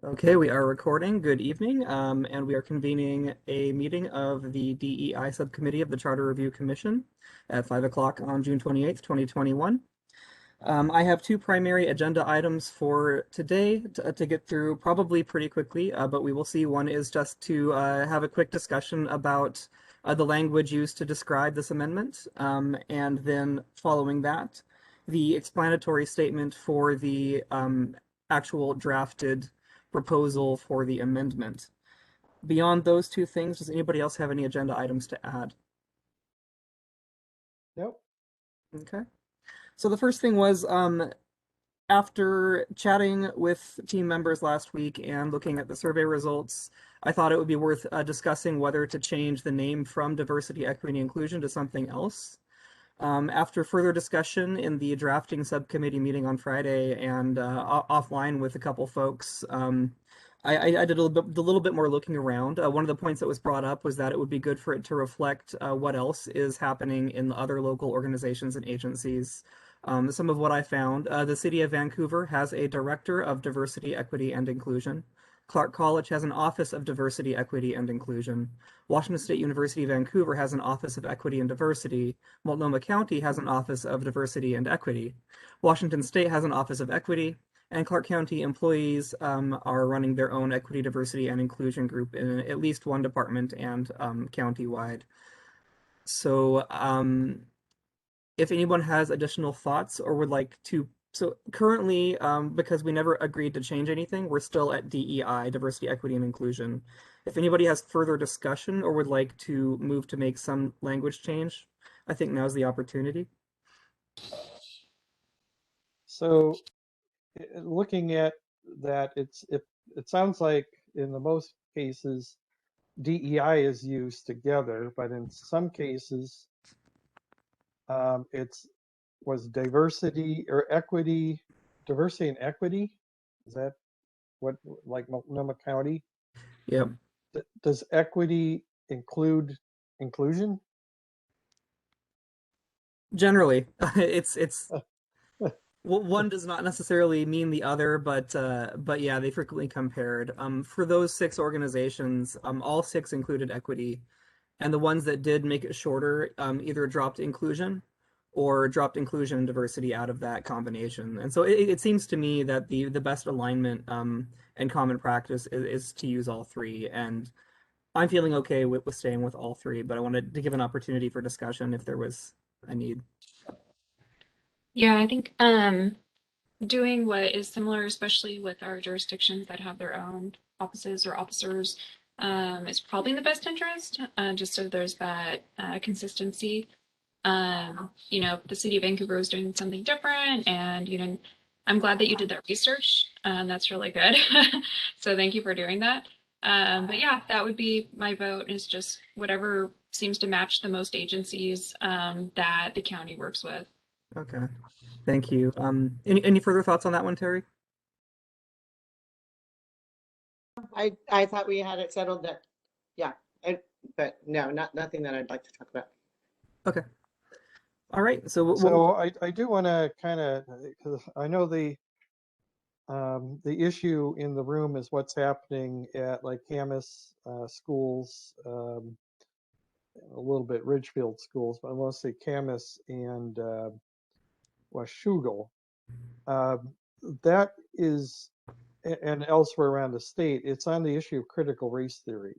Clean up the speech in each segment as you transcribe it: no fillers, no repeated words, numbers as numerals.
Okay, we are recording. Good evening, and we are convening a meeting of the DEI Subcommittee of the Charter Review Commission at 5 o'clock on June 28th, 2021. I have two primary agenda items for today to get through probably pretty quickly, but we will see. One is just to have a quick discussion about the language used to describe this amendment, and then following that, the explanatory statement for the actual drafted proposal for the amendment. Beyond those two things, does anybody else have any agenda items to add? Nope. Okay. So the first thing was after chatting with team members last week and looking at the survey results, I thought it would be worth discussing whether to change the name from diversity, equity, and inclusion to something else. After further discussion in the drafting subcommittee meeting on Friday and offline with a couple folks, I did a little bit more looking around. One of the points that was brought up was that it would be good for it to reflect what else is happening in the other local organizations and agencies. Some of what I found, the City of Vancouver has a Director of Diversity, Equity, and Inclusion. Clark College has an Office of Diversity, Equity, and Inclusion. Washington State University Vancouver has an Office of Equity and Diversity. Multnomah County has an Office of Diversity and Equity. Washington State has an Office of Equity, and Clark County employees are running their own equity, diversity, and inclusion group in at least one department and county-wide. So if anyone has additional thoughts or would like to, so currently, because we never agreed to change anything, we're still at DEI, diversity, equity, and inclusion. If anybody has further discussion or would like to move to make some language change, I think now's the opportunity. So looking at that, it sounds like in the most cases DEI is used together, but in some cases it's was diversity or equity, diversity and equity. Is that what like Multnomah County? Yep. Does equity include inclusion? Generally, it's well, one does not necessarily mean the other, but yeah, they frequently compared. For those six organizations, all six included equity, and the ones that did make it shorter, either dropped inclusion or dropped inclusion and diversity out of that combination. And so it seems to me that the best alignment and common practice is to use all three. And I'm feeling okay with staying with all three, but I wanted to give an opportunity for discussion if there was a need. Yeah, I think doing what is similar, especially with our jurisdictions that have their own offices or officers, is probably in the best interest, just so there's that consistency. The city of Vancouver is doing something different, and I'm glad that you did that research. That's really good. So thank you for doing that. But yeah, that would be my vote. Is just whatever seems to match the most agencies that the county works with. Okay. Thank you. Any further thoughts on that one, Terry? I thought we had it settled that, yeah, but no, nothing that I'd like to talk about. Okay. All right. So So I do want to kind of, because I know the issue in the room is what's happening at like Camas schools, a little bit Ridgefield schools, but mostly Camas and Washougal. That is, and elsewhere around the state, it's on the issue of critical race theory.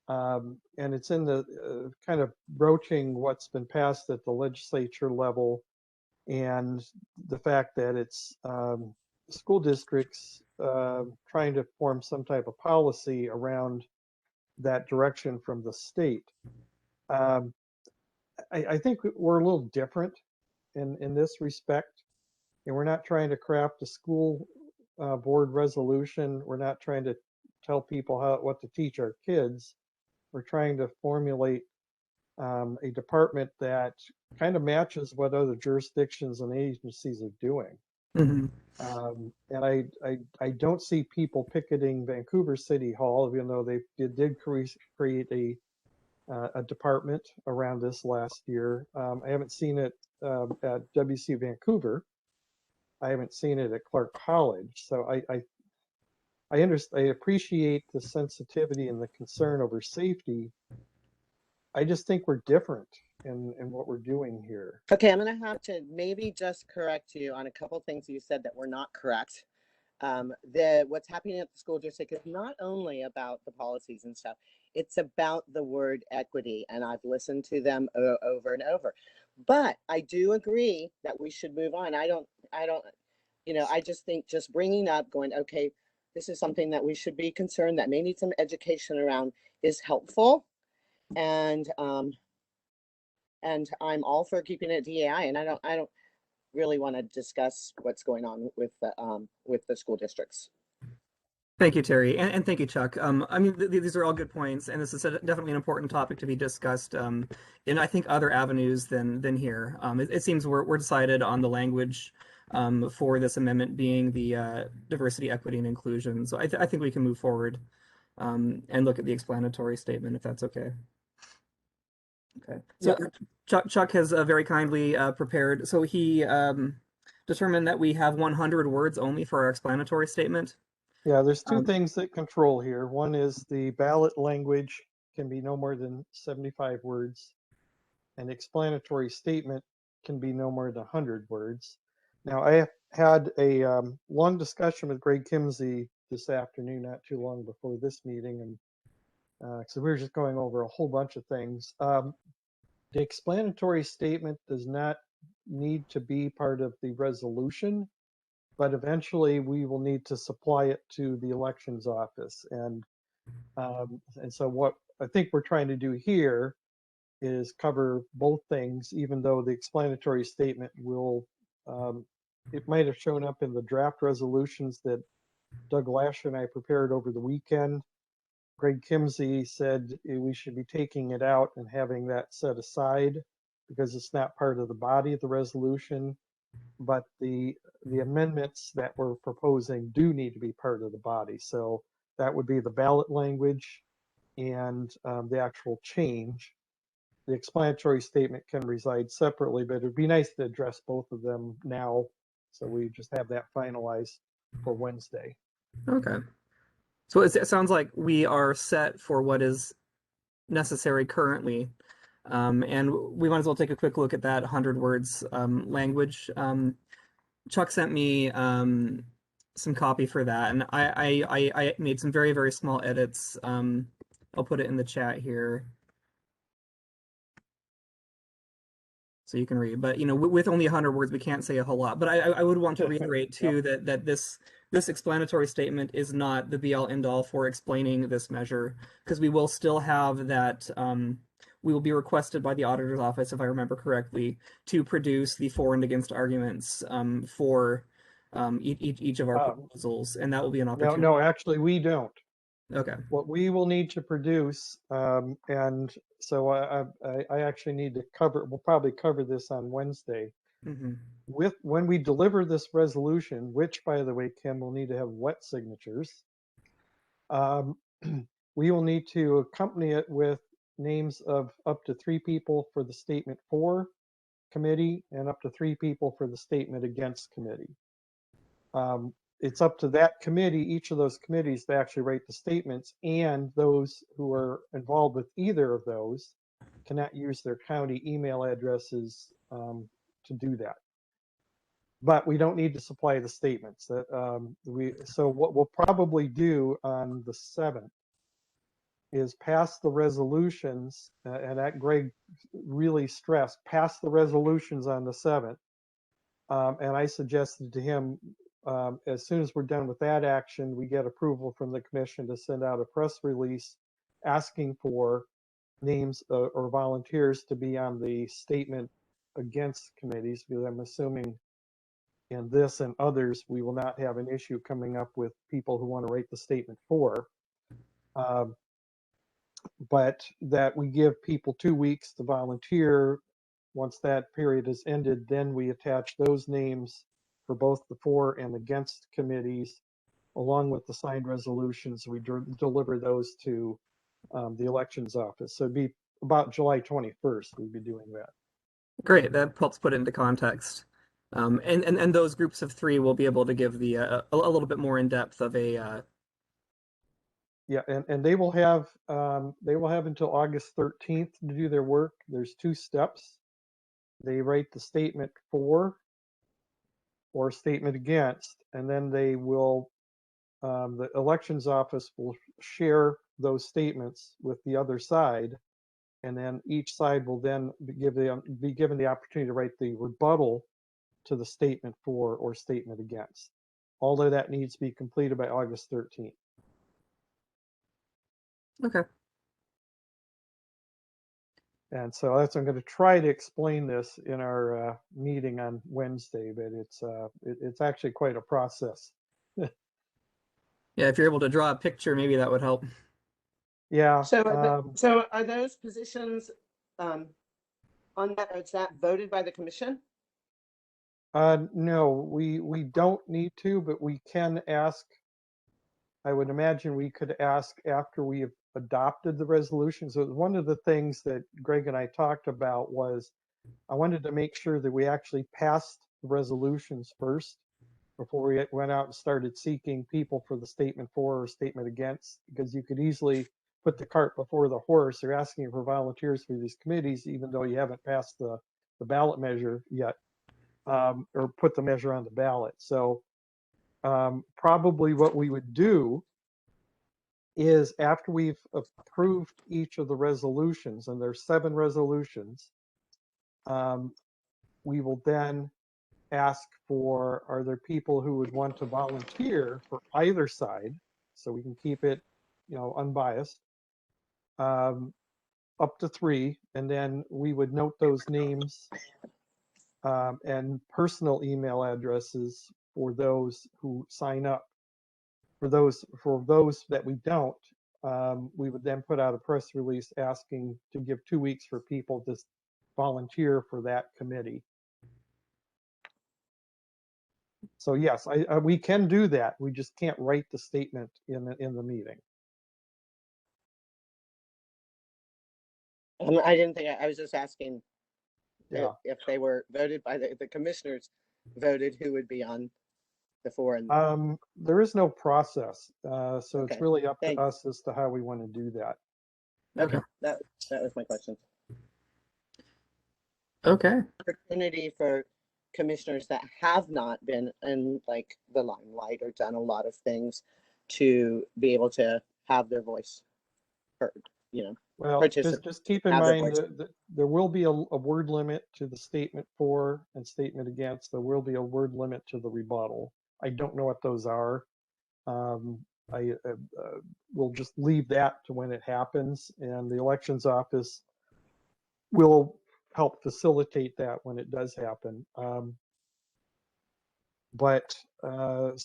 And it's in the kind of broaching what's been passed at the legislature level and the fact that it's school districts trying to form some type of policy around that direction from the state. I think we're a little different in this respect, and we're not trying to craft a school board resolution. We're not trying to tell people what to teach our kids. We're trying to formulate a department that kind of matches what other jurisdictions and agencies are doing. mhm. And I don't see people picketing Vancouver City Hall, even though they did create a department around this last year. I haven't seen it at WC Vancouver. I haven't seen it at Clark College. So I appreciate the sensitivity and the concern over safety. I just think we're different in what we're doing here. Okay, I'm gonna have to maybe just correct you on a couple things you said that were not correct. What's happening at the school district is not only about the policies and stuff, it's about the word equity, and I've listened to them over and over. But I do agree that we should move on. I don't, I just think just bringing up, going, okay, this is something that we should be concerned that may need some education around is helpful. And I'm all for keeping it DAI, and I don't really want to discuss what's going on with the school districts. Thank you, Terry, and thank you, Chuck. I mean, these are all good points, and this is definitely an important topic to be discussed in, I think, other avenues than here. It seems we're decided on the language for this amendment being the diversity, equity, and inclusion. So I think we can move forward and look at the explanatory statement if that's okay. Okay. So Chuck has very kindly prepared. So he determined that we have 100 words only for our explanatory statement. Yeah, there's two things that control here. One is the ballot language can be no more than 75 words, and explanatory statement can be no more than 100 words. Now, I had a long discussion with Greg Kimsey this afternoon, not too long before this meeting, and so we were just going over a whole bunch of things. The explanatory statement does not need to be part of the resolution, but eventually we will need to supply it to the elections office. And so what I think we're trying to do here is cover both things, even though the explanatory statement will, it might have shown up in the draft resolutions that Doug Lash and I prepared over the weekend. Greg Kimsey said we should be taking it out and having that set aside because it's not part of the body of the resolution. But the amendments that we're proposing do need to be part of the body. So that would be the ballot language and the actual change. The explanatory statement can reside separately, but it'd be nice to address both of them now. So we just have that finalized for Wednesday. Okay. So it sounds like we are set for what is necessary currently. And we might as well take a quick look at that 100 words language. Chuck sent me some copy for that, and I made some very, very small edits. I'll put it in the chat here so you can read. But with only 100 words, we can't say a whole lot. But I would want to reiterate too that this explanatory statement is not the be all end all for explaining this measure, because we will still have that. We will be requested by the auditor's office, if I remember correctly, to produce the for and against arguments for each of our proposals, and that will be an opportunity. No, actually, we don't. Okay. What we will need to produce, and so I actually need to cover. We'll probably cover this on Wednesday. Mm-hmm. When we deliver this resolution, which, by the way, Kim will need to have wet signatures. We will need to accompany it with names of up to 3 people for the statement for committee and up to 3 people for the statement against committee. It's up to that committee, each of those committees, to actually write the statements, and those who are involved with either of those cannot use their county email addresses to do that. But we don't need to supply the statements. So what we'll probably do on the 7th is pass the resolutions, and that Greg really stressed, pass the resolutions on the 7th. And I suggested to him, as soon as we're done with that action, we get approval from the commission to send out a press release asking for names or volunteers to be on the statement against committees, because I'm assuming in this and others, we will not have an issue coming up with people who want to write the statement for. But that we give people 2 weeks to volunteer. Once that period is ended, then we attach those names for both the for and against committees, along with the signed resolutions. We deliver those to the elections office. So it'd be about July 21st, we'd be doing that. Great, that helps put it into context. And those groups of 3 will be able to give the a little bit more in depth of a Yeah, and they will have until August 13th to do their work. There's 2 steps. They write the statement for or statement against, and then they will the elections office will share those statements with the other side, and then each side will then be given the opportunity to write the rebuttal to the statement for or statement against. All of that needs to be completed by August 13th. Okay. And so I'm going to try to explain this in our meeting on Wednesday, but it's actually quite a process. Yeah, if you're able to draw a picture, maybe that would help. Yeah. So are those positions on that? Is that voted by the commission? No, we don't need to, but we can ask. I would imagine we could ask after we have adopted the resolution. So one of the things that Greg and I talked about was I wanted to make sure that we actually passed the resolutions first before we went out and started seeking people for the statement for or statement against, because you could easily put the cart before the horse. You're asking for volunteers for these committees, even though you haven't passed the ballot measure yet, or put the measure on the ballot. So probably what we would do is after we've approved each of the resolutions, and there's 7 resolutions, we will then ask for, are there people who would want to volunteer for either side, so we can keep it, unbiased, up to 3, and then we would note those names and personal email addresses for those who sign up. For those that we don't, we would then put out a press release asking to give 2 weeks for people to volunteer for that committee. So yes, we can do that. We just can't write the statement in the meeting. I didn't think I was just asking Yeah. if they were voted by the commissioners, voted who would be on the 4 and. There is no process, so Okay. it's really up to Thanks. us as to how we want to do that. Okay, that was my question. Okay. Opportunity for commissioners that have not been in like the limelight or done a lot of things to be able to have their voice heard, Well, just keep in mind that there will be a word limit to the statement for and statement against. There will be a word limit to the rebuttal. I don't know what those are. I will just leave that to when it happens, and the elections office will help facilitate that when it does happen. So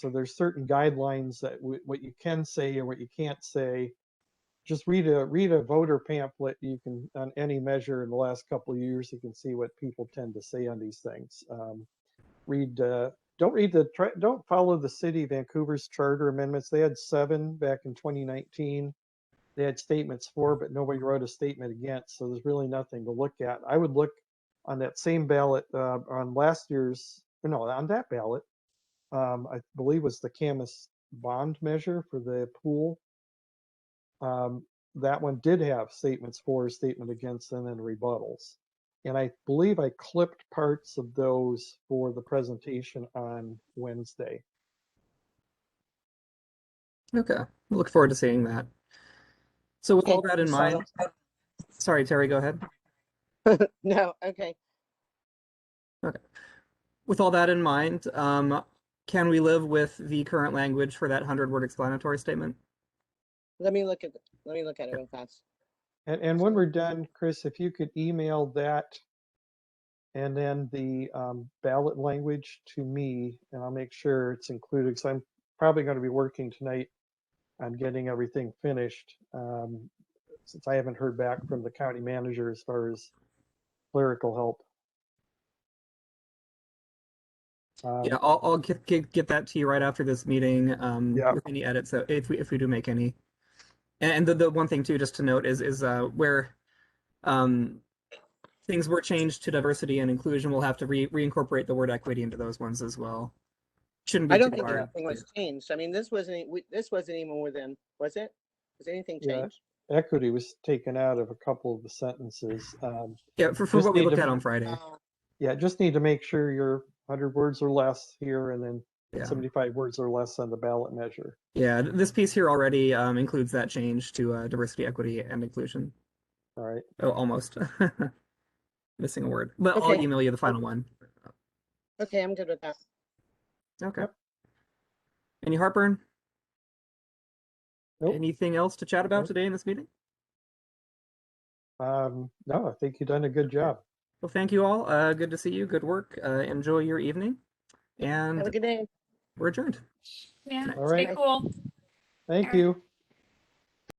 there's certain guidelines that what you can say or what you can't say. Just read a voter pamphlet. You can, on any measure in the last couple of years, you can see what people tend to say on these things. Don't follow the city of Vancouver's charter amendments. They had 7 back in 2019. They had statements for, but nobody wrote a statement against. So there's really nothing to look at. I would look on that same ballot on that ballot. I believe was the Camas bond measure for the pool. That one did have statements for, statement against, and then rebuttals. And I believe I clipped parts of those for the presentation on Wednesday. Okay. Look forward to seeing that. So with all that in mind, sorry, Terry, go ahead. No, okay. Okay. With all that in mind, can we live with the current language for that 100-word explanatory statement? Let me look at it real fast. And when we're done, Chris, if you could email that and then the ballot language to me, and I'll make sure it's included, because I'm probably going to be working tonight on getting everything finished, since I haven't heard back from the county manager as far as clerical help. Yeah, I'll get that to you right after this meeting with any edits, so if we do make any. And the one thing too, just to note, is where things were changed to diversity and inclusion, we'll have to reincorporate the word equity into those ones as well. Shouldn't be I don't too think hard. anything was changed. I mean, this wasn't even within, was it? Has anything Yeah. changed? Equity was taken out of a couple of the sentences. Yeah, for Just what we need looked to- at on Friday. Yeah, just need to make sure you're 100 words or less here, and then Yeah. 75 words or less on the ballot measure. Yeah, this piece here already includes that change to diversity, equity, and inclusion. All right. Oh, almost. Missing a word. But I'll Okay. email you the final one. Okay, I'm good with that. Okay. Yep. Any heartburn? Nope. Anything else to chat about Nope. today in this meeting? No, I think you've done a good job. Well, thank you all. Good to see you. Good work. Enjoy your evening. Have a And good day. we're adjourned. Yeah, All stay right. cool. Thank All right. you.